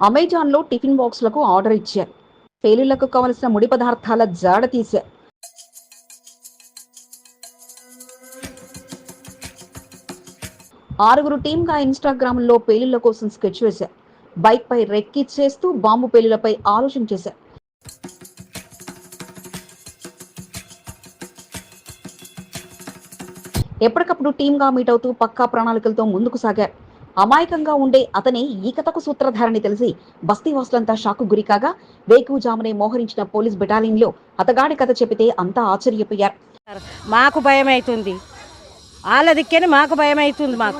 అమెజాన్లో tiffin బాక్సులకు order ఇచ్చారు. పేలుళ్లకు కావలసిన ముడి పదార్థాల జాడ తీశారు. ఆరుగురు టీంగా ఇన్స్టాగ్రామ్లో పేలుళ్ల కోసం స్కెచ్ వేశారు. బైక్ పై రెక్కిచ్చేస్తూ బాంబు పేలులపై ఆలోచన చేశారు. ఎప్పటికప్పుడు టీంగా మీట్ అవుతూ పక్కా ప్రణాళికలతో ముందుకు సాగారు. అమాయకంగా ఉండే అతనే ఈ కథకు సూత్రధారని తెలిసి బస్తీవాసులంతా షాకు గురికాగా వేకువజామునే మోహరించిన పోలీస్ బెటాలియన్లో అతగాడి కథ చెబితే అంతా ఆశ్చర్యపోయారు. మాకు భయం అవుతుంది, వాళ్ళ దిక్కని మాకు భయం అవుతుంది. మాకు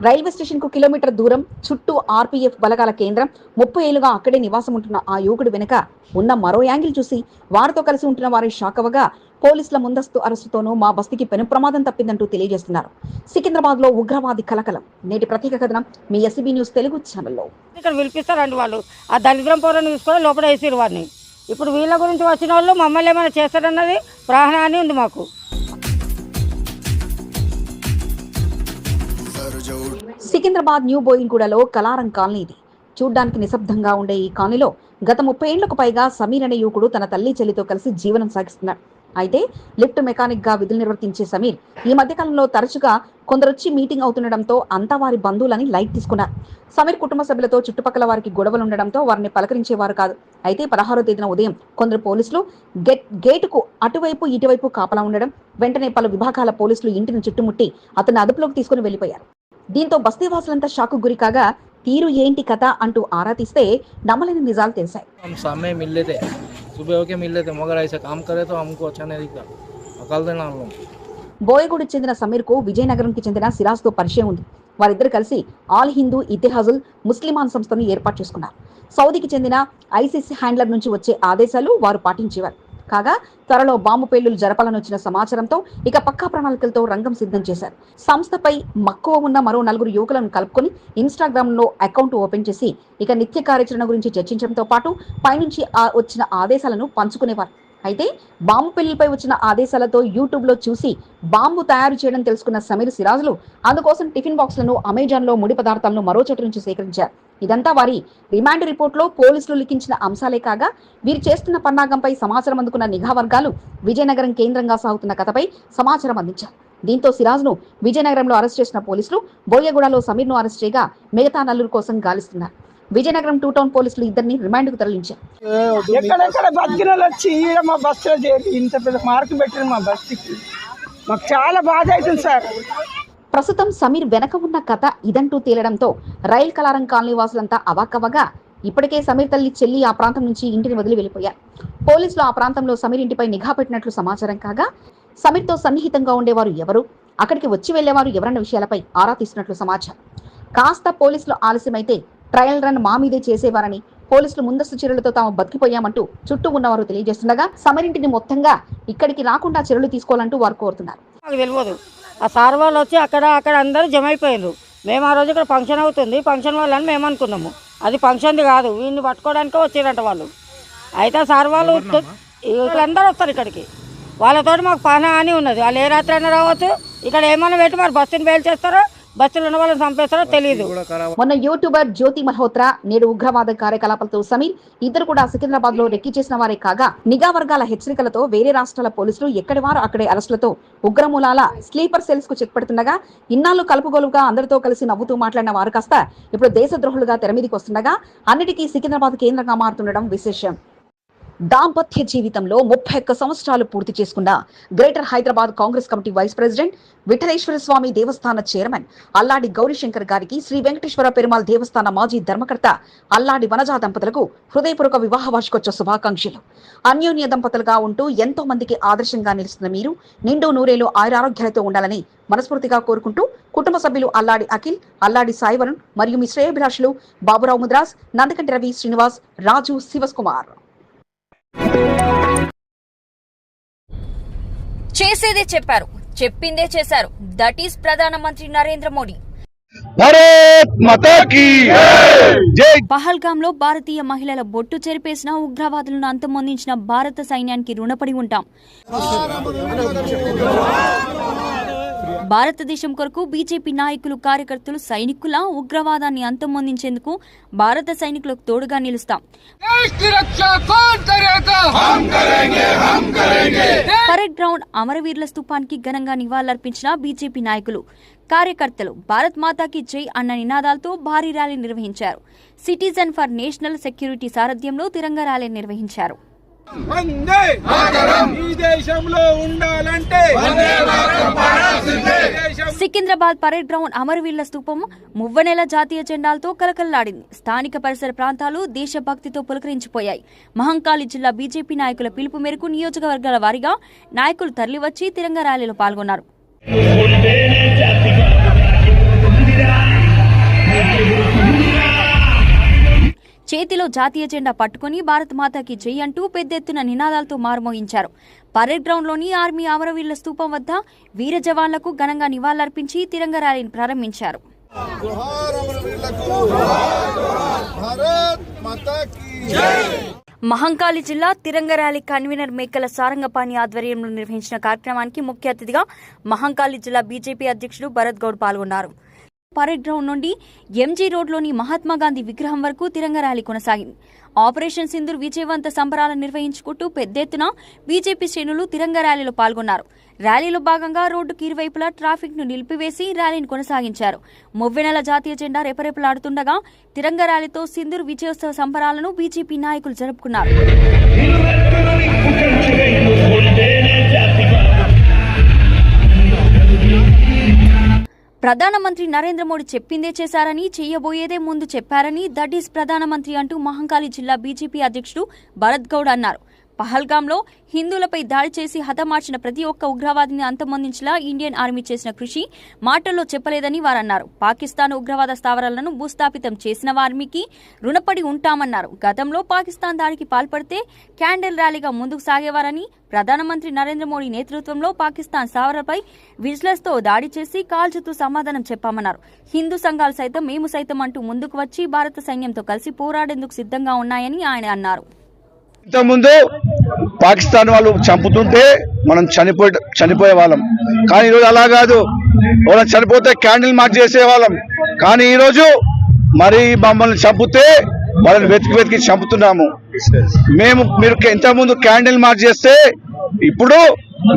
రైల్వే స్టేషన్ కు కిలోమీటర్ దూరం, చుట్టూ ఆర్పీఎఫ్ బలగాల కేంద్రం, 30 ఏళ్లుగా అక్కడే నివాసం ఉంటున్న ఆ యువకుడు వెనుక ఉన్న మరో యాంగిల్ చూసి వారితో కలిసి ఉంటున్న వారి షాక్ అవ్వగా పోలీసుల ముందస్తు అరెస్టుతోనూ మా బస్తీకి పెను ప్రమాదం తప్పిందంటూ తెలియజేస్తున్నారు. సికింద్రాబాద్ లో ఉగ్రవాది కలకలం. నేటి ప్రత్యేక కథనం మీ ఎస్సీబీ న్యూస్ తెలుగు ఛానల్లో. ఇక్కడ పిలిపిస్తారండి వాళ్ళు, ఆ దళిద్రం పౌరులను తీసుకొని లోపల వేసారు వాడిని. ఇప్పుడు వీళ్ళ గురించి వచ్చిన వాళ్ళు మమ్మల్ని ఏమైనా చేస్తారన్నది ప్రాణహాని ఉంది మాకు. సికింద్రాబాద్ న్యూ బోయింగూడలో కలారం కాలనీ ఇది. చూడ్డానికి నిశ్శబ్దంగా ఉండే ఈ కాలనీలో గత 30 ఏళ్లకు పైగా సమీర్ అనే యువకుడు తన తల్లి చెల్లితో కలిసి జీవనం సాగిస్తున్నాడు. అయితే లిఫ్ట్ మెకానిక్ గా విధులు నిర్వర్తించే సమీర్ ఈ మధ్యకాలంలో తరచుగా కొందరొచ్చి మీటింగ్ అవుతుండడంతో అంతా వారి బంధువులని లైట్ తీసుకున్నారు. సమీర్ కుటుంబ సభ్యులతో చుట్టుపక్కల వారికి గొడవలు ఉండడంతో వారిని పలకరించేవారు కాదు. అయితే 16వ తేదీన ఉదయం కొందరు పోలీసులు గేటుకు అటువైపు ఇటువైపు కాపలా ఉండడం, వెంటనే పలు విభాగాల పోలీసులు ఇంటిని చుట్టుముట్టి అతన్ని అదుపులోకి తీసుకుని వెళ్లిపోయారు. దీంతో బస్తీవాసులంతా షాకు గురి కాగా తీరు ఏంటి కథ అంటూ ఆరా తీస్తే నమ్మలేని నిజాలు తెలిసాయి. బోయగూడకు చెందిన సమీర్ కు విజయనగరంకి చెందిన సిరాజ్ తో పరిచయం ఉంది. వారిద్దరు కలిసి ఆల్ హిందూ ఇతిహాజుల్ ముస్లిమాన్ సంస్థను ఏర్పాటు చేసుకున్నారు. సౌదీకి చెందిన ఐసీసీ హ్యాండ్లర్ నుంచి వచ్చే ఆదేశాలు వారు పాటించేవారు. కాగా త్వరలో బాంబు పేలుళ్లు జరపాలని వచ్చిన సమాచారంతో ఇక పక్కా ప్రణాళికలతో రంగం సిద్ధం చేశారు. సంస్థపై మక్కువ ఉన్న మరో 4 యువకులను కలుపుకొని ఇన్స్టాగ్రామ్ లో అకౌంట్ ఓపెన్ చేసి ఇక నిత్య కార్యాచరణ గురించి చర్చించడంతో పాటు పైనుంచి వచ్చిన ఆదేశాలను పంచుకునేవారు. అయితే బాంబు పేలులపై వచ్చిన ఆదేశాలతో యూట్యూబ్ లో చూసి బాంబు తయారు చేయడం తెలుసుకున్న సమీర్ సిరాజులు అందుకోసం టిఫిన్ బాక్స్లను అమెజాన్ లో ముడి పదార్థాలను మరో చోటు నుంచి సేకరించారు. ఇదంతా వారి రిమాండ్ రిపోర్ట్ లో పోలీసులు లిఖించిన అంశాలే కాగా వీరు చేస్తున్న పన్నాగంపై సమాచారం అందుకున్న నిఘా వర్గాలు విజయనగరం కేంద్రంగా సాగుతున్న కథపై సమాచారం అందించారు. దీంతో సిరాజ్ను విజయనగరంలో అరెస్ట్ చేసిన పోలీసులు బోయగూడలో సమీర్ను అరెస్ట్ చేయగా మిగతా నలుగురు కోసం గాలిస్తున్నారు. విజయనగరం 2 టౌన్ పోలీసులు ఇద్దరిని రిమాండ్ కు తరలించారు. చాలా బాధ అవుతుంది సార్. ప్రస్తుతం సమీర్ వెనక ఉన్న కథ ఇదంటూ తేలడంతో రైల్ కలారం కాలనీ వాసులంతా అవాక్కవగా ఇప్పటికే సమీర్ తల్లి చెల్లి ఆ ప్రాంతం నుంచి ఇంటిని వదిలి వెళ్లిపోయారు. పోలీసులు ఆ ప్రాంతంలో సమీర్ ఇంటిపై నిఘా పెట్టినట్లు సమాచారం కాగా సమీర్తో సన్నిహితంగా ఉండేవారు ఎవరు, అక్కడికి వచ్చి వెళ్లేవారు ఎవరన్న విషయాలపై ఆరా తీసినట్లు సమాచారం. కాస్త పోలీసులు ఆలస్యమైతే ట్రయల్ రన్ మా మీదే చేసేవారని, పోలీసులు ముందస్తు చర్యలతో తాము బతికిపోయామంటూ చుట్టూ ఉన్నవారు తెలియజేస్తుండగా సమీర్ ఇంటిని మొత్తంగా ఇక్కడికి రాకుండా చర్యలు తీసుకోవాలంటూ వారు కోరుతున్నారు. తెలియదు, ఆ సార్ వాళ్ళు వచ్చి అక్కడ అందరూ జమ అయిపోయారు. మేము ఆ రోజు ఇక్కడ ఫంక్షన్ అవుతుంది, ఫంక్షన్ వాళ్ళని మేము అనుకున్నాము. అది ఫంక్షన్ది కాదు, వీళ్ళని పట్టుకోవడానికి వచ్చారంట వాళ్ళు. అయితే సార్ వాళ్ళు వీళ్ళందరూ వస్తారు ఇక్కడికి, వాళ్ళతో మాకు ప్రాణహాని ఉన్నది. వాళ్ళు ఏ రాత్రి అయినా రావచ్చు, ఇక్కడ ఏమన్నా పెట్టి మరి బస్సుని బయలు చేస్తారో బస్సులు ఉన్న వాళ్ళని చంపేస్తారో తెలియదు. మొన్న యూట్యూబర్ జ్యోతి మల్హోత్రా, నేడు ఉగ్రవాద కార్యకలాపాలతో సమీర్ ఇద్దరు కూడా సికింద్రాబాద్ లో రెక్కి చేసిన వారే కాగా నిఘా వర్గాల హెచ్చరికలతో వేరే రాష్ట్రాల పోలీసులు ఎక్కడి వారు అక్కడే అరెస్టులతో ఉగ్రమూలాల స్లీపర్ సెల్స్ కు చెక్ పెడుతుండగా ఇన్నాళ్ళు కలుపుగోలుగా అందరితో కలిసి నవ్వుతూ మాట్లాడిన వారు కాస్త ఇప్పుడు దేశద్రోహులుగా తెరమీదికి వస్తుండగా అన్నిటికీ సికింద్రాబాద్ కేంద్రంగా మారుతుండడం విశేషం. దాంపత్య జీవితంలో 31 సంవత్సరాలు పూర్తి చేసుకున్న greater Hyderabad Congress committee vice president, Vithaleshwara Swamy దేవస్థాన చైర్మన్ అల్లాడి గౌరీశంకర్ గారికి శ్రీ వెంకటేశ్వర పెరుమాళ్ దేవస్థాన మాజీ ధర్మకర్త అల్లాడి వనజా దంపతులకు హృదయపూర్వక వివాహ వార్షికోత్సవ శుభాకాంక్షలు. అన్యోన్య దంపతులుగా ఉంటూ ఎంతో మందికి ఆదర్శంగా నిలుస్తున్న మీరు నిండు నూరేలు ఆయురారోగ్యాలతో ఉండాలని మనస్ఫూర్తిగా కోరుకుంటూ కుటుంబ సభ్యులు అల్లాడి అఖిల్, అల్లాడి సాయివరుణ్ మరియు మీ శ్రేయోభిలాషులు బాబురావు ముద్రాస్, నందకంటి రవి, శ్రీనివాస్, రాజు, శివకుమార్. చేసేదే చెప్పారు, చెప్పిందే చేశారు. దట్ ఈస్ ప్రధానమంత్రి నరేంద్ర మోడీ. పహల్గామ్ లో భారతీయ మహిళల బొట్టు చెరిపేసిన ఉగ్రవాదులను అంతమొందించిన భారత సైన్యానికి రుణపడి ఉంటాం. భారతదేశం కొరకు బీజేపీ నాయకులు కార్యకర్తలు సైనికుల ఉగ్రవాదాన్ని అంతమొందించేందుకు భారత సైనికులకు తోడుగా నిలుస్తాం. పరేడ్ గ్రౌండ్ అమరవీరుల స్తూపానికి ఘనంగా నివాళులర్పించిన బీజేపీ నాయకులు కార్యకర్తలు భారత్ మాతాకి జై అన్న నినాదాలతో భారీ ర్యాలీ నిర్వహించారు. సిటిజన్ ఫర్ నేషనల్ సెక్యూరిటీ సారథ్యంలో తిరంగా ర్యాలీ నిర్వహించారు. సికింద్రాబాద్ పరేడ్ గ్రౌండ్ అమరవీరుల స్తూపం మువ్వనెల జాతీయ జెండాలతో కలకల్లాడింది. స్థానిక పరిసర ప్రాంతాలు దేశభక్తితో పులకరించిపోయాయి. మహంకాళి జిల్లా బీజేపీ నాయకుల పిలుపు మేరకు నియోజకవర్గాల వారీగా నాయకులు తరలివచ్చి తిరంగా ర్యాలీలో పాల్గొన్నారు. చేతిలో జాతీయ జెండా పట్టుకుని భారత్ మాతాకి జై అంటూ పెద్ద ఎత్తున నినాదాలతో మారుమోగించారు. పరేడ్ గ్రౌండ్లోని ఆర్మీ అమరవీరుల స్తూపం వద్ద వీర జవాన్లకు ఘనంగా నివాళులర్పించి తిరంగా ర్యాలీని ప్రారంభించారు. మహంకాళి జిల్లా తిరంగ ర్యాలీ కన్వీనర్ మేకల సారంగపాణి ఆధ్వర్యంలో నిర్వహించిన కార్యక్రమానికి ముఖ్య అతిథిగా మహంకాళి జిల్లా బీజేపీ అధ్యక్షుడు భరత్ గౌడ్ పాల్గొన్నారు. పరేడ్ గ్రౌండ్ నుండి ఎంజీ రోడ్లోని మహాత్మాగాంధీ విగ్రహం వరకు తిరంగ ర్యాలీ కొనసాగింది. ఆపరేషన్ సింధూర్ విజయవంత సంబరాలను నిర్వహించుకుంటూ పెద్ద ఎత్తున బీజేపీ శ్రేణులు తిరంగ ర్యాలీలో పాల్గొన్నారు. ర్యాలీలో భాగంగా రోడ్డుకు ఇరువైపులా ట్రాఫిక్ ను నిలిపివేసి ర్యాలీని కొనసాగించారు. మువ్వెనెల జాతీయ జెండా రెపరెపలాడుతుండగా తిరంగ ర్యాలీతో సింధూర్ విజయోత్సవ సంబరాలను బీజేపీ నాయకులు జరుపుకున్నారు. ప్రధానమంత్రి నరేంద్ర మోడీ చెప్పిందే చేశారని, చేయబోయేదే ముందు చెప్పారని దట్ ఈస్ ప్రధానమంత్రి అంటూ మహంకాళి జిల్లా బీజేపీ అధ్యక్షుడు భరత్ గౌడ్ అన్నారు. పహల్గాంలో హిందువులపై దాడి చేసి హతమార్చిన ప్రతి ఒక్క ఉగ్రవాదిని అంతమొందించేలా ఇండియన్ ఆర్మీ చేసిన కృషి మాటల్లో చెప్పలేదని వారన్నారు. పాకిస్తాన్ ఉగ్రవాద స్థావరాలను భూస్థాపితం చేసిన వారికి రుణపడి ఉంటామన్నారు. గతంలో పాకిస్తాన్ దాడికి పాల్పడితే క్యాండిల్ ర్యాలీగా ముందుకు సాగేవారని, ప్రధానమంత్రి నరేంద్ర మోడీ నేతృత్వంలో పాకిస్తాన్ స్థావరాలపై విజిలెన్స్తో దాడి చేసి కాల్చుతూ సమాధానం చెప్పామన్నారు. హిందూ సంఘాలు సైతం మేము సైతం అంటూ ముందుకు వచ్చి భారత సైన్యంతో కలిసి పోరాడేందుకు సిద్ధంగా ఉన్నాయని ఆయన అన్నారు. ఇంతకుముందు పాకిస్తాన్ వాళ్ళు చంపుతుంటే మనం చనిపోయే వాళ్ళం, కానీ ఈరోజు అలా కాదు. వాళ్ళని చనిపోతే క్యాండిల్ మార్చ్ చేసే వాళ్ళం, కానీ ఈరోజు మరి మమ్మల్ని చంపితే వాళ్ళని వెతికి చంపుతున్నాము. మీరు ఇంతకుముందు క్యాండిల్ మార్చ్ చేస్తే ఇప్పుడు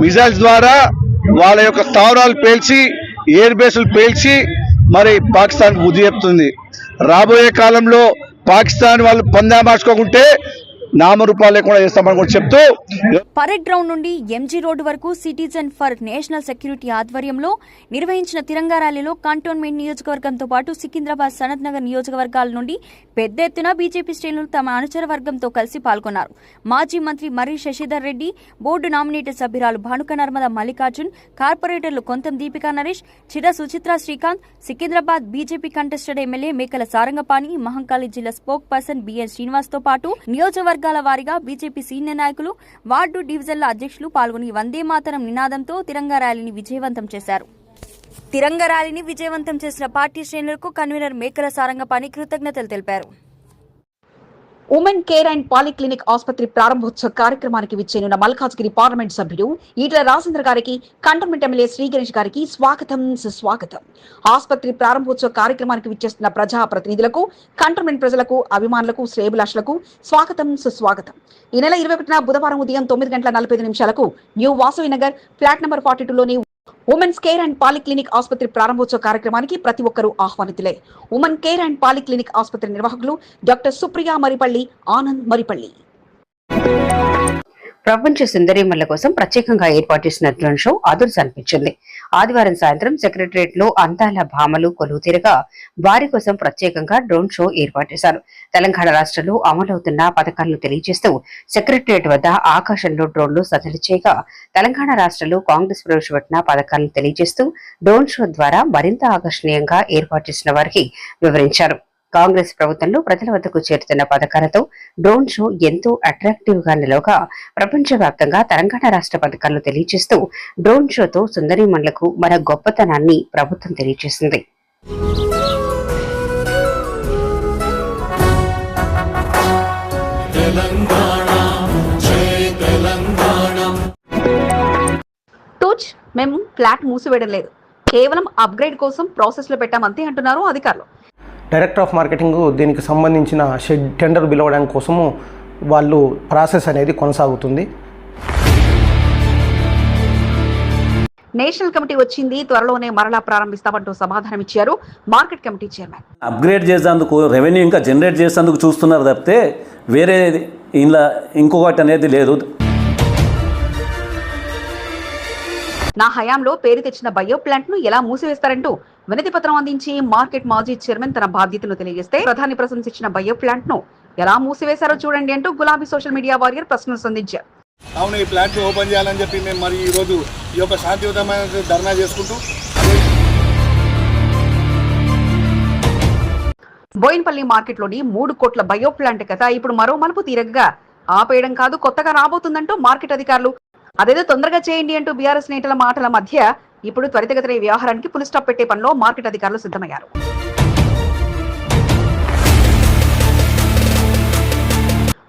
మిజైల్స్ ద్వారా వాళ్ళ యొక్క స్థావరాలు పేల్చి, ఎయిర్ బేస్లు పేల్చి మరి పాకిస్తాన్ బుద్ధి చెప్తుంది. రాబోయే కాలంలో పాకిస్తాన్ వాళ్ళు పందా మార్చుకోకుంటే నామరూపాలు లేకుండా చేస్తామని కూడా చెప్తూ పరేడ్ గ్రౌండ్ నుండి ఎంజీ రోడ్డు వరకు సిటిజన్ ఫర్ నేషనల్ సెక్యూరిటీ ఆధ్వర్యంలో నిర్వహించిన తిరంగా ర్యాలీలో కంటోన్మెంట్ నియోజకవర్గంతో పాటు సికింద్రాబాద్, సనత్ నగర్ నియోజకవర్గాల నుండి పెద్ద ఎత్తున బీజేపీ శ్రేణులు తమ అనుచర వర్గంతో కలిసి పాల్గొన్నారు. మాజీ మంత్రి మర్రి శశిధర్ రెడ్డి, బోర్డు నామినేటెడ్ సభ్యురాలు భానుక నర్మద మల్లికార్జున్, కార్పొరేటర్లు Kontham Deepika Naresh, Chira Suchitra Srikanth, Secunderabad BJP contested MLA Mekala Sarangapani, Mahankali జిల్లా స్పోక్ పర్సన్ బిఎన్ శ్రీనివాస్ తో పాటు నియోజకవర్గ వారిగా బీజేపీ సీనియర్ నాయకులు, వార్డు డివిజన్ల అధ్యక్షులు పాల్గొని వందే మాతరం నినాదంతో తిరంగా ర్యాలీని విజయవంతం చేశారు. తిరంగా ర్యాలీని విజయవంతం చేసిన పార్టీ శ్రేణులకు కన్వీనర్ మేకల సారంగపాణి కృతజ్ఞతలు తెలిపారు. ఉమెన్ కేర్ అండ్ పాలిక్లినిక్ ఆసుపత్రి ప్రారంభోత్సవ కార్యక్రమానికి విచ్చేనున్న మల్కాజ్గిరి పార్లమెంట్ సభ్యుడు ఈటల రాజేంద్ర గారికి, కంటోన్మెంట్ ఎమ్మెల్యే శ్రీ గణేష్ గారికి స్వాగతం సుస్వాగతం. ఆసుపత్రి ప్రారంభోత్సవ కార్యక్రమానికి విచ్చేస్తున్న ప్రజా ప్రతినిధులకు, కంటోన్మెంట్ ప్రజలకు, అభిమానులకు, శ్రేయభిలాషులకు స్వాగతం సుస్వాగతం. ఈ నెల 21న బుధవారం ఉదయం 9:45 new Vasavi Nagar flat number 42లోని ఉమెన్స్ కేర్ అండ్ పాలిక్లినిక్ ఆసుపత్రి ప్రారంభోత్సవ కార్యక్రమానికి ప్రతి ఒక్కరూ ఆహ్వానితులే. ఉమెన్ కేర్ అండ్ పాలిక్లినిక్ ఆసుపత్రి నిర్వాహకులు డాక్టర్ సుప్రియా మరిపల్లి, ఆనంద్ మరిపల్లి. ప్రపంచ సుందరీమణుల కోసం ప్రత్యేకంగా ఏర్పాటు చేసిన డ్రోన్ షో అదుర్స్ అనిపించింది. ఆదివారం సాయంత్రం సెక్రటరియట్ లో అందాల భామలు కొలువు తీరగా వారి కోసం ప్రత్యేకంగా డ్రోన్ షో ఏర్పాటు చేశారు. తెలంగాణ రాష్ట్రంలో అమలవుతున్న పథకాలను తెలియజేస్తూ సెక్రటరియట్ వద్ద ఆకాశంలో డ్రోన్లు సందడి చేయగా, తెలంగాణ రాష్ట్రంలో కాంగ్రెస్ ప్రవేశపెట్టిన పథకాలను తెలియజేస్తూ డ్రోన్ షో ద్వారా మరింత ఆకర్షణీయంగా ఏర్పాటు చేసిన వారికి వివరించారు. కాంగ్రెస్ ప్రభుత్వంలో ప్రజల వద్దకు చేరుతున్న పథకాలతో డ్రోన్ షో ఎంతో అట్రాక్టివ్ గా నిలవగా, ప్రపంచవ్యాప్తంగా తెలంగాణ రాష్ట్ర పథకాలను తెలియజేస్తూ డ్రోన్ షోతో సుందరీమణులకు మన గొప్పతనాన్ని ప్రభుత్వం తెలియజేసింది. మేము ఫ్లాట్ మూసివేయడం లేదు, కేవలం అప్గ్రేడ్ కోసం ప్రాసెస్ లో పెట్టామంతే అంటున్నారు అధికారులు. డైరెక్టర్ ఆఫ్ మార్కెటింగ్ దీనికి సంబంధించిన టెండర్ పిలవడం కోసము వాళ్ళు ప్రాసెస్ అనేది కొనసాగుతుంది. నేషనల్ కమిటీ వచ్చింది, త్వరలోనే మరలా ప్రారంభిస్తామంటూ సమాధానం ఇచ్చారు మార్కెట్ కమిటీ చైర్మన్. అప్గ్రేడ్ చేసేందుకు రెవెన్యూ ఇంకా జనరేట్ చేసేందుకు చూస్తున్నారు తప్పితే వేరే ఇలా ఇంకొకటి అనేది లేదు. నా హయాంలో పేరు తెచ్చిన బయో ప్లాంట్ ను ఎలా మూసివేస్తారంటూ వినతి పత్రం అందించి మార్కెట్ మాజీ చైర్మన్ తన బాధ్యతను తెలియజేస్తే ప్రధాని ప్రశంసించిన బయో ప్లాంట్ ను ఎలా మూసివేశారో చూడండి అంటూ గులాబీ సోషల్ మీడియా వారియర్ ప్రశ్నలు సంధించారు. అవును, ఈ ప్లాంట్ ఓపెన్ చేయాలని చెప్పి మేము మరి ఈరోజు ఈ యొక్క శాంతియుతమైన ధర్నా చేసుకుంటూ బోయిన్పల్లి మార్కెట్లోని 3 కోట్ల బయో ప్లాంట్ కథ ఇప్పుడు మరో మలుపు తీరగా ఆపేయడం కాదు, కొత్తగా రాబోతుందంటూ మార్కెట్ అధికారులు అదేదో తొందరగా చేయండి అంటూ బీఆర్ఎస్ నేతల మాటల మధ్య ఇప్పుడు త్వరితగతిన ఈ వ్యవహారానికి ఫుల్ స్టాప్ పెట్టే పనిలో మార్కెట్ అధికారులు సిద్ధమయ్యారు.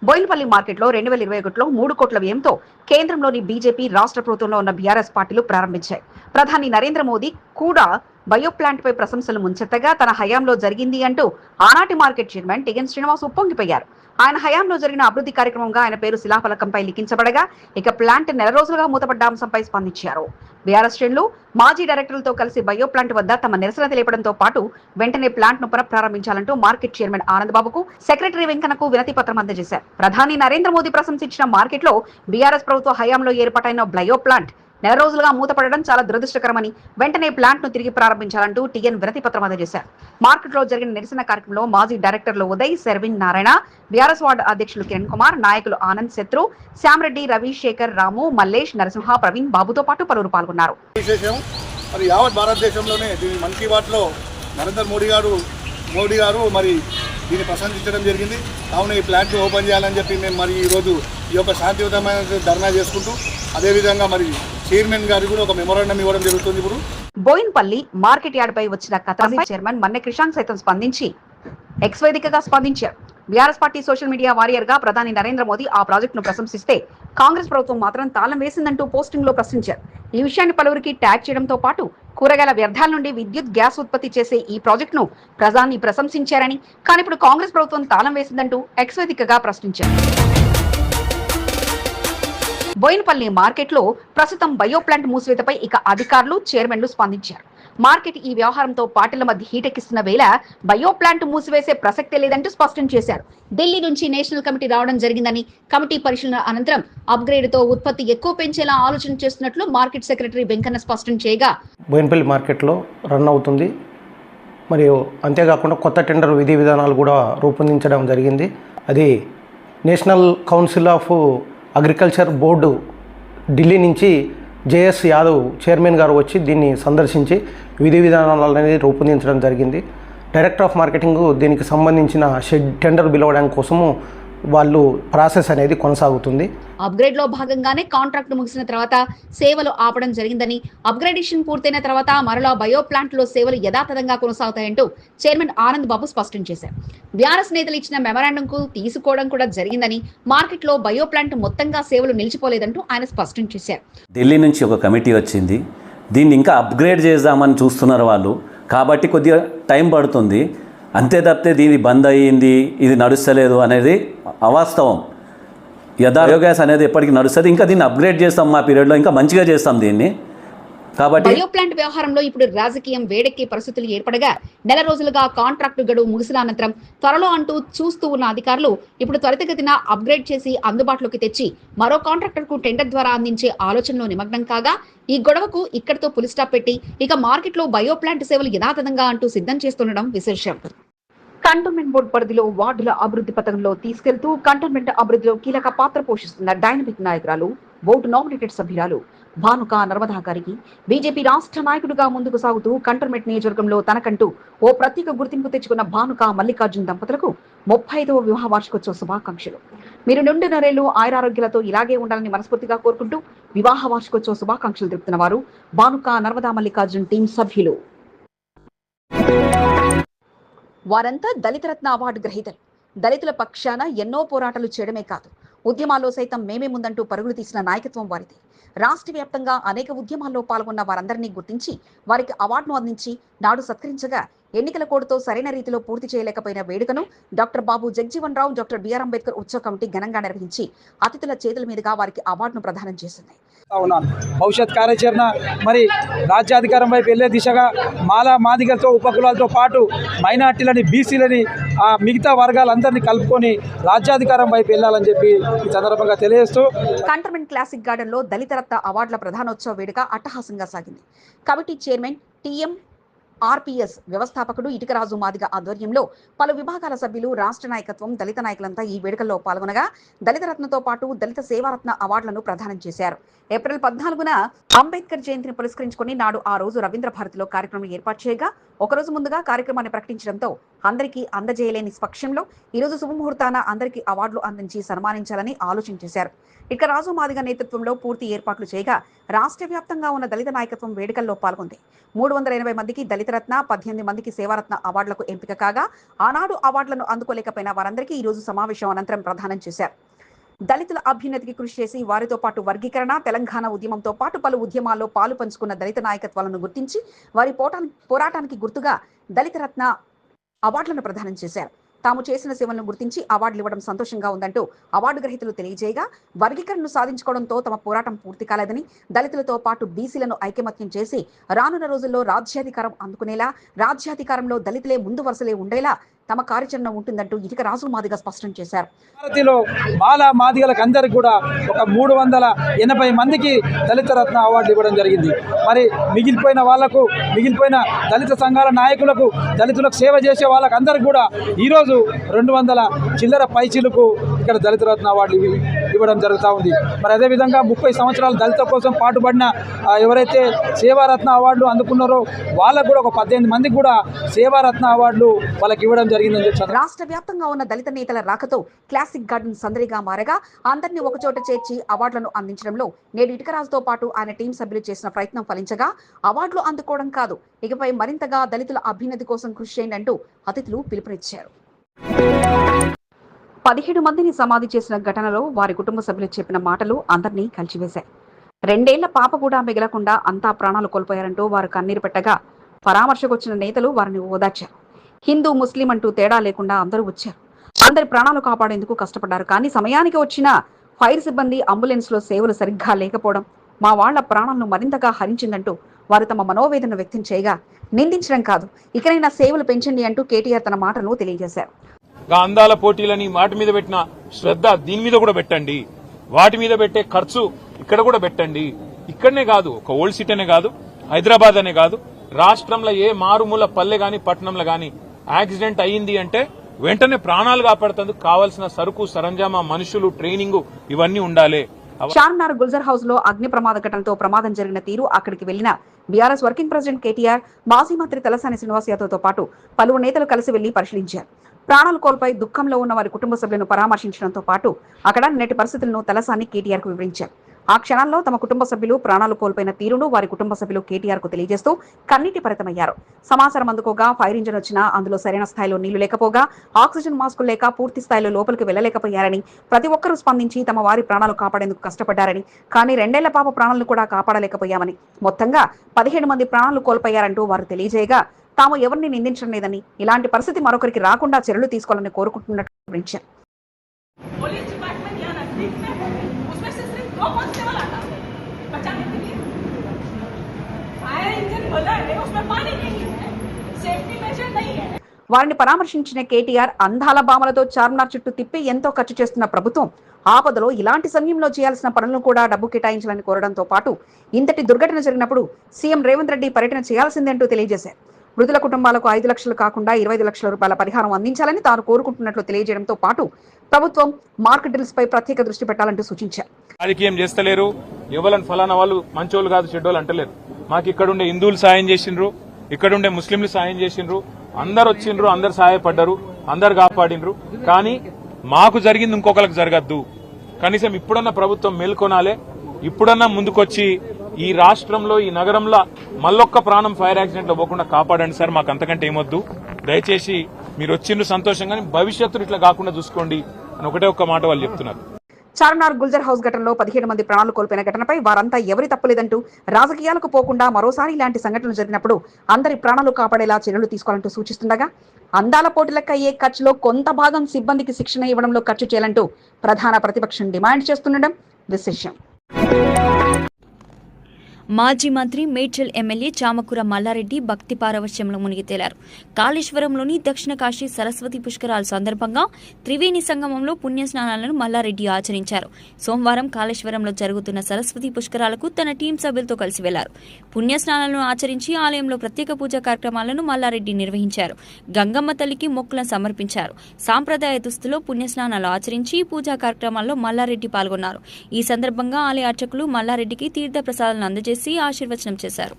బోయిన్పల్లి మార్కెట్లో 2021లో 3 కోట్ల వ్యయంతో కేంద్రంలోని బీజేపీ, రాష్ట్ర ప్రభుత్వంలో ఉన్న బీఆర్ఎస్ పార్టీలు ప్రారంభించాయి. ప్రధాని నరేంద్ర మోదీ కూడా బయో ప్లాంట్ పై ప్రశంసలు ముంచెత్తగా తన హయాంలో జరిగింది అంటూ ఆనాటి మార్కెట్ చైర్మన్ టిఎన్ శ్రీనివాస్ ఉప్పొంగిపోయారు. ఆయన హయాంలో జరిగిన అభివృద్ధి కార్యక్రమంగా ఆయన పేరు శిలాఫలకంపై లిఖించబడగా ఇక ప్లాంట్ నెల రోజులుగా మూతపడ్డ అంశంపై స్పందించారు. బీఆర్ఎస్ శ్రేణులు మాజీ డైరెక్టర్లతో కలిసి బయో ప్లాంట్ వద్ద తమ నిరసన తెలియడంతో పాటు వెంటనే ప్లాంట్ ను పునఃప్రారంభించాలంటూ మార్కెట్ చైర్మన్ ఆనంద్ బాబుకు, సెక్రటరీ వెంకన్నకు వినతి పత్రం అందజేశారు. ప్రధాని నరేంద్ర మోదీ ప్రశంసించిన మార్కెట్ లో బీఆర్ఎస్ ప్రభుత్వ హయాంలో ఏర్పాటైన బయో ప్లాంట్ నెల రోజులుగా మూతపడడం చాలా దురదృష్టకరమని, వెంటనే ప్లాంట్ ను తిరిగి ప్రారంభించాలంటూ టీఎన్ వినతి పత్రం అందజేశారు. మార్కెట్ లో జరిగిన నిరసన కార్యక్రమంలో మాజీ డైరెక్టర్లు ఉదయ్, శర్విన్ నారాయణ, బీఆర్ఎస్ వార్డు అధ్యక్షులు కిరణ్ కుమార్, నాయకులు ఆనంద్, శత్రు, శ్యామరెడ్డి, రవి, శేఖర్, రాము, మల్లేష్, నరసింహ, ప్రవీణ్ బాబుతో పాటు పలువురు పాల్గొన్నారు. మరి యావత్ భారతదేశంలోనే దీని మన్ కీ బాత్ లో నరేంద్ర మోడీ గారు మరి దీన్ని ప్రశంసించడం జరిగింది. కావున ఈ ప్లాంట్ ఓపెన్ చేయాలని చెప్పి మేము మరి ఈరోజు ఈ యొక్క శాంతియుతమైన ధర్నా చేసుకుంటూ అదేవిధంగా మరి చైర్మన్ గారికి కూడా ఒక మెమోరాండం ఇవ్వడం జరుగుతుంది. ఇప్పుడు బోయిన్పల్లి మార్కెట్ యార్డ్ పై వచ్చిన కథపై చైర్మన్ మన్నె క్రిషాంక్ సైతం స్పందించి ఎక్స్ వేదికగా స్పందించారు. BRS party social media warrior గా ప్రధాని నరేంద్ర మోదీ ఆ ప్రాజెక్ట్ ను ప్రశంసిస్తే కాంగ్రెస్ ప్రభుత్వం మాత్రం తాళం వేసిందంటూ పోస్టింగ్ లో ప్రశ్నించారు. ఈ విషయాన్ని పలువురికి ట్యాగ్ చేయడంతో పాటు కూరగాయల వ్యర్థాల నుండి విద్యుత్, గ్యాస్ ఉత్పత్తి చేసే ఈ ప్రాజెక్ట్ ను ప్రధాని ప్రశంసించారని, కానీ ఇప్పుడు కాంగ్రెస్ ప్రభుత్వం తాళం వేసిందంటూ ఎక్స్ వేదికగా ప్రశ్నించారు. బోయిన్పల్లి మార్కెట్లో ప్రస్తుతం బయో ప్లాంట్ మూసివేతపై ఇక అధికారులు, చైర్మన్లు స్పందించారు. మార్కెట్ ఈ వ్యవహారంతో పార్టీల మధ్య హీటెక్కిస్తున్న వేళ బయో ప్లాంట్ మూసివేసే ప్రసక్తే లేదంటూ స్పష్టం చేశారు. ఢిల్లీ నుంచి నేషనల్ కమిటీ రావడం జరిగిందని, కమిటీ పరిశీలన అనంతరం అప్గ్రేడ్ తో ఉత్పత్తి ఎక్కువ పెంచేలా ఆలోచన చేస్తున్నట్లు మార్కెట్ సెక్రటరీ వెంకన్న స్పష్టం చేయగా బోయిన్పల్లి మార్కెట్లో రన్ అవుతుంది. మరియు అంతేకాకుండా కొత్త టెండర్ విధి విధానాలు కూడా రూపొందించడం జరిగింది. అది national council of agriculture board Delhi నుంచి జేఎస్ యాదవ్ చైర్మన్ గారు వచ్చి దీన్ని సందర్శించి విధి విధానాలు అనేది రూపొందించడం జరిగింది. డైరెక్టర్ ఆఫ్ మార్కెటింగ్ దీనికి సంబంధించిన టెండర్ పిలవడం కోసము వాళ్ళు ప్రాసెస్ అనేది కొనసాగుతుంది. అప్గ్రేడ్ లో భాగంగానే కాంట్రాక్ట్ ముగిసిన తర్వాత సేవలు ఆపడం జరిగిందని, అప్గ్రేడేషన్ పూర్తయిన తర్వాత మరలా బయో ప్లాంట్ లో సేవలు యథాతథంగా కొనసాగుతాయంటూ చైర్మన్ ఆనంద్ బాబు స్పష్టం చేశారు. బీఆర్ఎస్ నేతలు ఇచ్చిన మెమరాండం కు తీసుకోవడం కూడా జరిగిందని, మార్కెట్ లో బయో ప్లాంట్ మొత్తంగా సేవలు నిలిచిపోలేదంటూ ఆయన స్పష్టం చేశారు. ఢిల్లీ నుంచి ఒక కమిటీ వచ్చింది, దీన్ని ఇంకా అప్గ్రేడ్ చేద్దామని చూస్తున్నారు వాళ్ళు, కాబట్టి కొద్దిగా టైం పడుతుంది. అంతే తప్పితే దీన్ని బంద్ అయ్యింది, ఇది నడుస్తలేదు అనేది అవాస్తవం. బయోగ్యాస్ అనేది ఎప్పటికీ నడుస్తుంది. ఇంకా దీన్ని అప్గ్రేడ్ చేస్తాం, మా పీరియడ్లో ఇంకా మంచిగా చేస్తాం దీన్ని. కాబట్టి బయో ప్లాంట్ వ్యవహారంలో ఇప్పుడు రాజకీయం వేడెక్కే పరిస్థితులు ఏర్పడగా నెల రోజులుగా కాంట్రాక్టు గడువు ముగిసిన అనంతరం త్వరలో అంటూ చూస్తూ ఉన్న అధికారులు ఇప్పుడు త్వరితగతిన అప్గ్రేడ్ చేసి అందుబాటులోకి తెచ్చి మరో కాంట్రాక్టర్ కు టెండర్ ద్వారా అందించే ఆలోచనలో నిమగ్నం కాగా ఈ గొడవకు ఇక్కడితో పులి స్టాప్ పెట్టి ఇక మార్కెట్ లో బయో ప్లాంట్ సేవలు యథాతథంగా అంటూ సిద్ధం చేస్తుండడం విశేషం. కంటోన్మెంట్ బోర్డు పరిధిలో వార్డుల అభివృద్ధి పథకంలో తీసుకెళ్తూ కంటోన్మెంట్ అభివృద్ధిలో కీలక పాత్ర పోషిస్తున్న డైనమిక్ నాయకురాలు, బోర్డు నామినేటెడ్ సభ్యురాలు భానుక నర్మదా గారికి బీజేపీ రాష్ట్ర నాయకుడిగా ముందుకు సాగుతూ కంటోన్మెంట్ నియోజకవర్గంలో తనకంటూ ఓ ప్రత్యేక గుర్తింపు తెచ్చుకున్న భానుక మల్లికార్జున్ దంపతులకు 35వ వివాహ వార్షికోత్సవ శుభాకాంక్షలు. మీరు నిండు నరేళ్లు ఆయురారోగ్యాలతో ఇలాగే ఉండాలని మనస్ఫూర్తిగా కోరుకుంటూ వివాహ వార్షికోత్సవ శుభాకాంక్షలు తెలుపుతున్న వారు భానుక నర్మదా మల్లికార్జున్ టీం సభ్యులు. వారంతా దళిత రత్న అవార్డు గ్రహీతలు. దళితుల పక్షాన ఎన్నో పోరాటాలు చేయడమే కాదు, ఉద్యమాల్లో సైతం మేమే ముందంటూ పరుగులు తీసిన నాయకత్వం వారిది. రాష్ట్ర వ్యాప్తంగా అనేక ఉద్యమాల్లో పాల్గొన్న వారందరినీ గుర్తించి వారికి అవార్డును అందించి నాడు సత్కరించగా ఎన్నికల కోడ్తో సరైన రీతిలో పూర్తి చేయలేకపోయిన వేడుకను డాక్టర్ బాబు జగజీవన్ రావు, డాక్టర్ బిఆర్ అంబేద్కర్ ఉత్సవ కమిటీ ఘనంగా నిర్వహించి అతిథుల చేతుల మీదుగా వారికి అవార్డును ప్రదానం చేసింది. భవిష్యత్ కార్యాచరణ మరి రాజ్యాధికారం వైపు వెళ్లే దిశగా మాలా మాదిగలతో ఉపకులాలతో పాటు మైనార్టీలని, బీసీలని, మిగతా వర్గాలందరినీ కలుపుకొని రాజ్యాధికారం వైపు వెళ్లాలని చెప్పి ఈ సందర్భంగా తెలియజేస్తూ కంటోన్మెంట్ క్లాసిక్ గార్డెన్ లో దళిత రత్న అవార్డుల ప్రధానోత్సవ వేడుక అట్టహాసంగా సాగింది. కమిటీ చైర్మన్ టీఎంఆర్పీఎస్ వ్యవస్థాపకుడు ఇటుకరాజు మాదిగ ఆధ్వర్యంలో పలు విభాగాల సభ్యులు, రాష్ట్ర నాయకత్వం, దళిత నాయకులంతా ఈ వేడుకల్లో పాల్గొనగా దళిత రత్నతో పాటు దళిత సేవారత్న అవార్డులను ప్రదానం చేశారు. ఏప్రిల్ 14న అంబేద్కర్ జయంతిని పురస్కరించుకుని నాడు ఆ రోజు రవీంద్ర భారతిలో కార్యక్రమం ఏర్పాటు చేయగా ఒకరోజు ముందుగా కార్యక్రమాన్ని ప్రకటించడంతో అందరికీ అందజేయలేని పక్షంలో ఈరోజు శుభముహూర్తాన అందరికీ అవార్డులు అందించి సన్మానించాలని ఆలోచన చేశారు. ఇక రాజు మాదిగ నేతృత్వంలో పూర్తి ఏర్పాట్లు చేయగా రాష్ట్ర వ్యాప్తంగా ఉన్న దళిత నాయకత్వం వేడుకల్లో పాల్గొంది. 380 మందికి దళిత రత్న, 18 మందికి సేవారత్న అవార్డులకు ఎంపిక కాగా ఆనాడు అవార్డులను అందుకోలేకపోయిన వారందరికీ ఈరోజు సమావేశం అనంతరం ప్రదానం చేశారు. దళితుల అభ్యున్నతికి కృషి చేసి వారితో పాటు వర్గీకరణ, తెలంగాణ ఉద్యమంతో పాటు పలు ఉద్యమాల్లో పాలు పంచుకున్న దళిత నాయకత్వాలను గుర్తించి వారి పోరాటానికి గుర్తుగా దళిత రత్న అవార్డులను ప్రదానం చేశారు. తాము చేసిన సేవలను గుర్తించి అవార్డులు ఇవ్వడం సంతోషంగా ఉందంటూ అవార్డు గ్రహీతలు తెలియజేయగా వర్గీకరణను సాధించుకోవడంతో తమ పోరాటం పూర్తి కాలేదని, దళితులతో పాటు బీసీలను ఐకమత్యం చేసి రానున్న రోజుల్లో రాజ్యాధికారం అందుకునేలా, రాజ్యాధికారంలో దళితులే ముందు వరుసలే ఉండేలా తమ కార్యాచరణ ఉంటుందంటూ ఇటుకరాజు మాదిగ స్పష్టం చేశారు. భారతిలో మాలా మాదిగలకు అందరికి కూడా ఒక 380 మందికి దళిత రత్న అవార్డు ఇవ్వడం జరిగింది. మరి మిగిలిపోయిన దళిత సంఘాల నాయకులకు, దళితులకు సేవ చేసే వాళ్ళకి అందరికి కూడా ఈరోజు 200 చిల్లర పైచీలకు ఇక్కడ దళిత రత్న అవార్డులు ఇవ్వడం జరుగుతూ ఉంది. మరి అదేవిధంగా 30 సంవత్సరాలు దళిత కోసం పాటుపడిన ఎవరైతే సేవారత్న అవార్డులు అందుకున్నారో వాళ్ళకు కూడా ఒక 18 మందికి కూడా సేవారత్న అవార్డులు వాళ్ళకి ఇవ్వడం జరిగిందని చెప్పారు. రాష్ట్ర వ్యాప్తంగా ఉన్న దళిత నేతల రాకతో క్లాసిక్ గార్డెన్ సందడిగా మారగా అందరినీ ఒకచోట చేర్చి అవార్డులను అందించడంలో నేడు ఇటుకరాజుతో పాటు ఆయన టీం సభ్యులు చేసిన ప్రయత్నం ఫలించగా అవార్డులు అందుకోవడం కాదు, ఇకపై మరింతగా దళితుల అభ్యున్నతి కోసం కృషి చేయండి అంటూ అతిథులు పిలుపునిచ్చారు. 17 మందిని సమాధి చేసిన ఘటనలో వారి కుటుంబ సభ్యులు చెప్పిన మాటలు అందరినీ కలిచివేశాయి. 2 ఏళ్ల పాప కూడా మిగలకుండా అంతా ప్రాణాలు కోల్పోయారంటూ వారు కన్నీరు పెట్టగా పరామర్శకు వచ్చిన నేతలు వారిని ఓదార్చారు. హిందూ, ముస్లిం అంటూ తేడా లేకుండా అందరూ వచ్చారు. అందరి ప్రాణాలు కాపాడేందుకు కష్టపడ్డారు. కానీ సమయానికి వచ్చిన ఫైర్ సిబ్బంది, అంబులెన్స్ లో సేవలు సరిగ్గా లేకపోవడం మా వాళ్ల ప్రాణాలను మరింతగా హరించిందంటూ వారు తమ మనోవేదన వ్యక్తం చేయగా నిందించడం కాదు, ఇకనైనా సేవలు పెంచండి అంటూ కేటీఆర్ తన మాటను తెలియజేశారు. అందాల పోటీలని వాటి మీద పెట్టిన శ్రద్ధ దీని మీద కూడా పెట్టండి, వాటి మీద పెట్టే ఖర్చు ఇక్కడ కూడా పెట్టండి. ఇక్కడనే కాదు, ఒక ఓల్డ్ సిటీ అనే కాదు, హైదరాబాద్ అనే కాదు, రాష్ట్రంలో ఏ మారుమూల పల్లె గాని పట్టణంలో గాని యాక్సిడెంట్ అయ్యింది అంటే వెంటనే ప్రాణాలు కాపాడుతందుకు కావాల్సిన సరుకు, సరంజామా, మనుషులు, ట్రైనింగ్ ఇవన్నీ ఉండాలి. చార్మినార్ గుల్జర్ హౌస్ లో అగ్ని ప్రమాద ఘటనతో ప్రమాదం జరిగిన తీరు అక్కడికి వెళ్లిన బీఆర్ఎస్ వర్కింగ్ ప్రెసిడెంట్ కేటీఆర్, మాజీ మంత్రి తలసాని శ్రీనివాస్ యాదవ్తో పాటు పలువురు నేతలు కలిసి వెళ్లి పరిశీలించారు. ప్రాణాలు కోల్పోయి దుఃఖంలో ఉన్న వారి కుటుంబ సభ్యులను పరామర్శించడంతో పాటు అక్కడ నేటి పరిస్థితులను తలసాని కేటీఆర్ కు వివరించారు. ఆ క్షణాల్లో తమ కుటుంబ సభ్యులు ప్రాణాలు కోల్పోయిన తీరును వారి కుటుంబ సభ్యులు కేటీఆర్ కు తెలియజేస్తూ కన్నీటి పరితమయ్యారు. సమాచారం అందుకోగా ఫైర్ ఇంజిన్ వచ్చినా అందులో సరైన స్థాయిలో నీళ్లు లేకపోగా, ఆక్సిజన్ మాస్కులు లేక పూర్తి స్థాయిలో లోపలికి వెళ్లలేకపోయారని, ప్రతి ఒక్కరూ స్పందించి తమ వారి ప్రాణాలు కాపాడేందుకు కష్టపడ్డారని, కానీ 2 ఏళ్ల పాప ప్రాణాలను కూడా కాపాడలేకపోయామని, మొత్తంగా 17 మంది ప్రాణాలు కోల్పోయారంటూ వారు తెలియజేయగా తాము ఎవరిని నిందించడం లేదని, ఇలాంటి పరిస్థితి మరొకరికి రాకుండా చర్యలు తీసుకోవాలని కోరుకుంటున్నట్టు వివరించారు. వారిని పరామర్శించిన కేటీఆర్ అందాల బామలతో చార్మినార్ చుట్టూ తిప్పి ఎంతో ఖర్చు చేస్తున్న ప్రభుత్వం ఆపదలో ఇలాంటి సమయంలో చేయాల్సిన పనులను కూడా డబ్బు కేటాయించాలని కోరడంతో పాటు ఇంతటి దుర్ఘటన జరిగినప్పుడు సీఎం రేవంత్ రెడ్డి పర్యటన చేయాల్సిందంటూ తెలియజేశారు. మృతుల కుటుంబాలకు 5 లక్షలు కాకుండా 25 లక్షల రూపాయల పరిహారం అందించాలని తాను కోరుకుంటున్నట్లు తెలియజేయడంతో పాటు ప్రభుత్వం మార్కెట్ డ్రిల్స్ పై ప్రత్యేక దృష్టి పెట్టాలంటూ సూచించారు. రాజకీయం చేస్తలేరు, ఎవరని ఫలానా వాళ్ళు మంచోళ్ళు కాదు చెడ్డోళ్ళు అంటలేరు. మాకు ఇక్కడుండే హిందువులు సాయం చేసిండ్రు, ఇక్కడుండే ముస్లింలు సాయం చేసిండ్రు, అందరు వచ్చిండ్రు, అందరు సహాయపడ్డారు, అందరు కాపాడిండ్రు. కానీ మాకు జరిగింది ఇంకొకరికి జరగద్దు. కనీసం ఇప్పుడన్నా ప్రభుత్వం మేల్కొనాలే, ఇప్పుడన్నా ముందుకొచ్చి ఈ రాష్ట్రంలో, ఈ నగరంలో మళ్ళొక్క ప్రాణం ఫైర్ యాక్సిడెంట్ లో పోకుండా కాపాడండి సార్, మాకు అంతకంటే ఏమొద్దు. దయచేసి మీరు వచ్చిండ్రు సంతోషంగా, భవిష్యత్తులో ఇట్లా కాకుండా చూసుకోండి అని ఒకటే ఒక్క మాట వాళ్ళు చెప్తున్నారు. చార్మినార్ గుల్జర్ హౌస్ ఘటనలో 17 మంది ప్రాణాలు కోల్పోయిన ఘటనపై వారంతా ఎవరి తప్పులేదంటూ రాజకీయాలకు పోకుండా మరోసారి ఇలాంటి సంఘటనలు జరిగినప్పుడు అందరి ప్రాణాలు కాపాడేలా చర్యలు తీసుకోవాలంటూ సూచిస్తుండగా అందాల పోటీలకు అయ్యే ఖర్చులో కొంత భాగం సిబ్బందికి శిక్షణ ఇవ్వడంలో ఖర్చు చేయాలంటూ ప్రధాన ప్రతిపక్షం డిమాండ్ చేస్తుండడం విశేషం. మాజీ మంత్రి మేడ్చల్ ఎమ్మెల్యే చామకూర మల్లారెడ్డి భక్తి పారవశ్యంలో మునిగి తేలారు. కాళేశ్వరంలోని దక్షిణ కాశీ సరస్వతి పుష్కరాల సందర్భంగా త్రివేణి సంగమంలో పుణ్యస్నానాలను మల్లారెడ్డి ఆచరించారు. సోమవారం కాళేశ్వరంలో జరుగుతున్న సరస్వతి పుష్కరాలకు తన టీం సభ్యులతో కలిసి వెళ్లారు. పుణ్యస్నానాలను ఆచరించి ఆలయంలో ప్రత్యేక పూజా కార్యక్రమాలను మల్లారెడ్డి నిర్వహించారు. గంగమ్మ తల్లికి మొక్కులను సమర్పించారు. సాంప్రదాయ దుస్తులో పుణ్యస్నానాలు ఆచరించి పూజా కార్యక్రమాల్లో మల్లారెడ్డి పాల్గొన్నారు. ఈ సందర్భంగా ఆలయ అర్చకులు మల్లారెడ్డికి తీర్థ ప్రసాదాలను అందజేసి ఆశీర్వచనం చేశారు.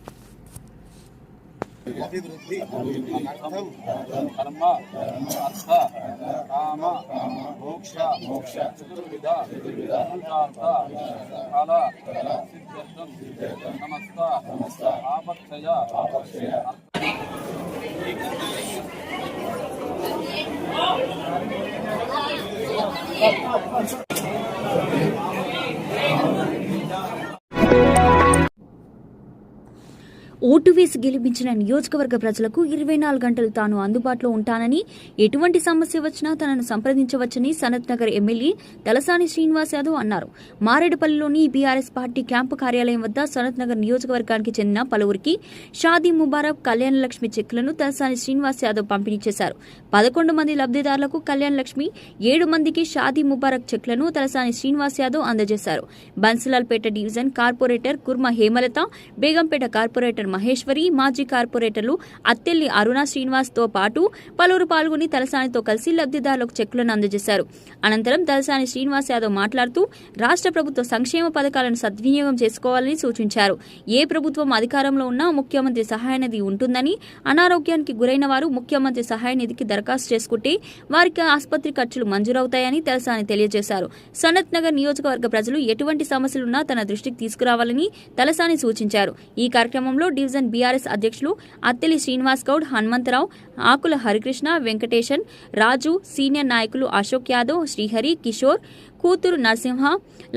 ఓటు వేసి గెలిపించిన నియోజకవర్గ ప్రజలకు 24 గంటలు తాను అందుబాటులో ఉంటానని, ఎటువంటి సమస్య వచ్చినా తనను సంప్రదించవచ్చని సనత్ నగర్ ఎమ్మెల్యే తలసాని శ్రీనివాస్ యాదవ్ అన్నారు. మారేడుపల్లిలోని బీఆర్ఎస్ పార్టీ క్యాంపు కార్యాలయం వద్ద సనత్ నగర్ నియోజకవర్గానికి చెందిన పలువురికి షాదీ ముబారక్ కళ్యాణ లక్ష్మి చెక్కులను తలసాని శ్రీనివాస్ యాదవ్ పంపిణీ చేశారు. 11 మంది లబ్ధిదారులకు కళ్యాణ లక్ష్మి, 7 మందికి షాదీ ముబారక్ చెక్లను తలసాని శ్రీనివాస్ యాదవ్ అందజేశారు. బన్సిలాల్పేట డివిజన్ కార్పొరేటర్ కుర్మ హేమలత, బేగంపేట కార్పొరేటర్ మహేశ్వరి, మాజీ కార్పొరేటర్లు అత్తెల్లి అరుణ శ్రీనివాస్ తో పాటు పలువురు పాల్గొని తలసానితో కలిసి లబ్ధిదారులకు చెక్కులను అందజేశారు. అనంతరం తలసాని శ్రీనివాస్ యాదవ్ మాట్లాడుతూ రాష్ట్ర ప్రభుత్వ సంక్షేమ పథకాలను సద్వినియోగం చేసుకోవాలని సూచించారు. ఏ ప్రభుత్వం అధికారంలో ఉన్నా ముఖ్యమంత్రి సహాయ నిధి ఉంటుందని, అనారోగ్యానికి గురైన వారు ముఖ్యమంత్రి సహాయ నిధికి దరఖాస్తు చేసుకుంటే వారికి ఆసుపత్రి ఖర్చులు మంజూరవుతాయని తలసాని తెలియజేశారు. సనత్ నగర్ నియోజకవర్గ ప్రజలు ఎటువంటి సమస్యలున్నా తన దృష్టికి తీసుకురావాలని తలసాని సూచించారు. ఈ కార్యక్రమంలో డివిజన్ బీఆర్ఎస్ అధ్యక్షులు అత్తెలి శ్రీనివాస్ గౌడ్, హనుమంతరావు, ఆకుల హరికృష్ణ, వెంకటేశన్, రాజు, సీనియర్ నాయకులు అశోక్ యాదవ్, శ్రీహరి, కిషోర్, కూతురు నరసింహ,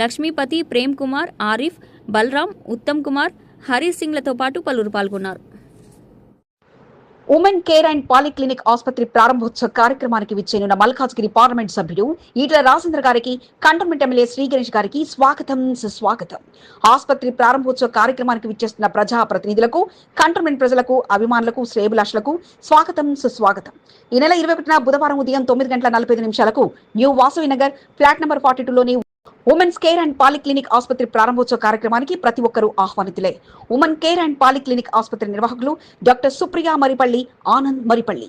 లక్ష్మీపతి, ప్రేమ్ కుమార్, ఆరిఫ్, బలరాం, ఉత్తమ్ కుమార్, హరీష్ సింగ్లతో పాటు పలువురు పాల్గొన్నారు. ఉమెన్ కేర్ అండ్ పాలిక్లినిక్ ఆసుపత్రి ప్రారంభోత్సవ కార్యక్రమానికి విచ్చేనున్న మల్కాజ్గిరి పార్లమెంట్ సభ్యుడు ఈటల రాజేంద్ర గారికి కంటోన్మెంట్ ఎమ్మెల్యే శ్రీ గణేష్ గారికి స్వాగతం సుస్వాగతం. ఆసుపత్రి ప్రారంభోత్సవ కార్యక్రమానికి విచ్చేస్తున్న ప్రజా ప్రతినిధులకు, కంటోన్మెంట్ ప్రజలకు, అభిమానులకు, శ్రేయభిలాషులకు స్వాగతం సుస్వాగతం. ఈ నెల 21న బుధవారం ఉదయం 9:45 new Vasavi Nagar flat number 42లోని ఉమెన్స్ కేర్ అండ్ పాలిక్లినిక్ ఆసుపత్రి ప్రారంభోత్సవ కార్యక్రమానికి ప్రతి ఒక్కరూ ఆహ్వానితులే. ఉమెన్ కేర్ అండ్ పాలిక్లినిక్ ఆసుపత్రి నిర్వాహకులు డాక్టర్ సుప్రియా మరిపల్లి, ఆనంద్ మరిపల్లి.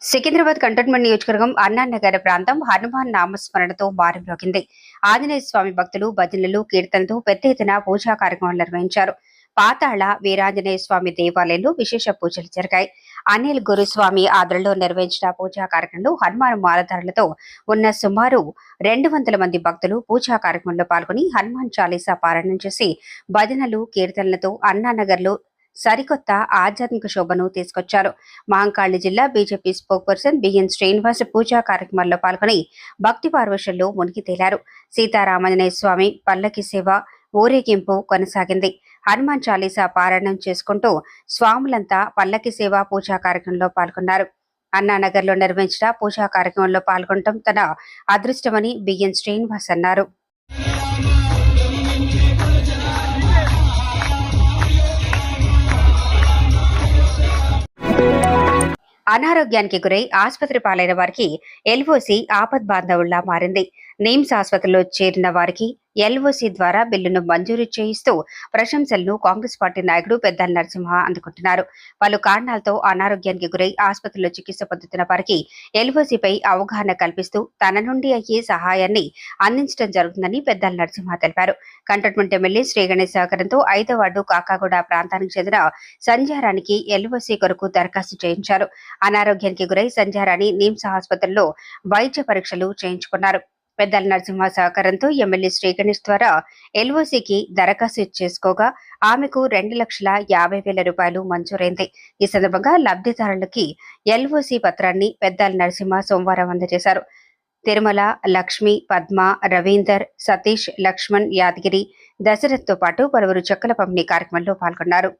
సికింద్రాబాద్ కంటోన్మెంట్ నియోజకవర్గం అన్నానగర్ ప్రాంతం హనుమాన్ నామస్మరణతో మారుమ్రోగింది. ఆంజనేయ స్వామి భక్తులు భజనలు, కీర్తనలతో పెద్ద ఎత్తున పూజా కార్యక్రమాలు నిర్వహించారు. పాతాళ వీరాంజనేయ స్వామి దేవాలయంలో విశేష పూజలు జరిగాయి. అనిల్ గురుస్వామి ఆధ్వర్యంలో నిర్వహించిన పూజా కార్యక్రమంలో హనుమాన్ మాలధారులతో ఉన్న సుమారు 200 మంది భక్తులు పూజా కార్యక్రమంలో పాల్గొని హనుమాన్ చాలీసా పారాయణం చేసి భజనలు, కీర్తనలతో అన్నానగర్లో సరికొత్త ఆధ్యాత్మిక శోభను తీసుకొచ్చారు. మహంకాళి జిల్లా BJP spokesperson B N Srinivas పూజా కార్యక్రమాల్లో పాల్గొని భక్తి పార్వశంలో మునిగి తేలారు. సీతారామాంజనేయ స్వామి పల్లకి సేవ ఊరేగింపు కొనసాగింది. హనుమాన్ చాలీసా పారాయణం చేసుకుంటూ స్వాములంతా పల్లకి సేవ పూజా కార్యక్రమంలో పాల్గొన్నారు. అన్నానగర్లో నిర్వహించిన పూజా కార్యక్రమంలో పాల్గొనడం తన అదృష్టమని బిఎన్ శ్రీనివాస్ అన్నారు. అనారోగ్యానికి గురై ఆసుపత్రి పాలైన వారికి ఎల్ఓసి ఆపద్ బాంధవుల్లా మారింది. నిమ్స్ ఆసుపత్రిలో చేరిన వారికి ఎల్ఓసి ద్వారా బిల్లును మంజూరు చేయిస్తూ ప్రశంసలను కాంగ్రెస్ పార్టీ నాయకుడు పెద్దాల నరసింహ అందుకుంటున్నారు. పలు కారణాలతో అనారోగ్యానికి గురై ఆసుపత్రిలో చికిత్స పొందుతున్న వారికి ఎల్ఓసిపై అవగాహన కల్పిస్తూ తన నుండి అయ్యే సహాయాన్ని అందించడం జరుగుతుందని పెద్దాల నరసింహ తెలిపారు. కంటోన్మెంట్ ఎమ్మెల్యే శ్రీ గణేష్ సహకారంతో 5వ వార్డు కాకాగూడ ప్రాంతానికి చెందిన సంధ్యారానికి ఎల్ఓసి కొరకు దరఖాస్తు చేయించారు. అనారోగ్యానికి గురై సంధ్యారాణి నిమ్స్ ఆసుపత్రిలో వైద్య పరీక్షలు చేయించుకున్నారు. పెద్దాల నరసింహ సహకారంతో ఎమ్మెల్యే శ్రీ గణేష్ ద్వారా ఎల్ఓసికి దరఖాస్తు చేసుకోగా ఆమెకు 2,50,000 రూపాయలు మంజూరైంది. ఈ సందర్భంగా లబ్ధిదారులకి ఎల్ఓసి పత్రాన్ని పెద్దాల నరసింహ సోమవారం అందజేశారు. తిరుమల, లక్ష్మి, పద్మ, రవీందర్, సతీష్, లక్ష్మణ్, యాదగిరి, దశరథ్తో పాటు పలువురు చెక్కల పంపిణీ కార్యక్రమంలో పాల్గొన్నారు.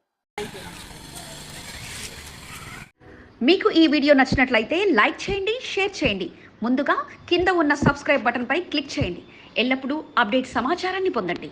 మీకు ఈ వీడియో నచ్చినట్లయితే లైక్ చేయండి, షేర్ చేయండి. ముందుగా కింద ఉన్న సబ్స్క్రైబ్ బటన్పై క్లిక్ చేయండి. ఎల్లప్పుడూ అప్డేట్ సమాచారాన్ని పొందండి.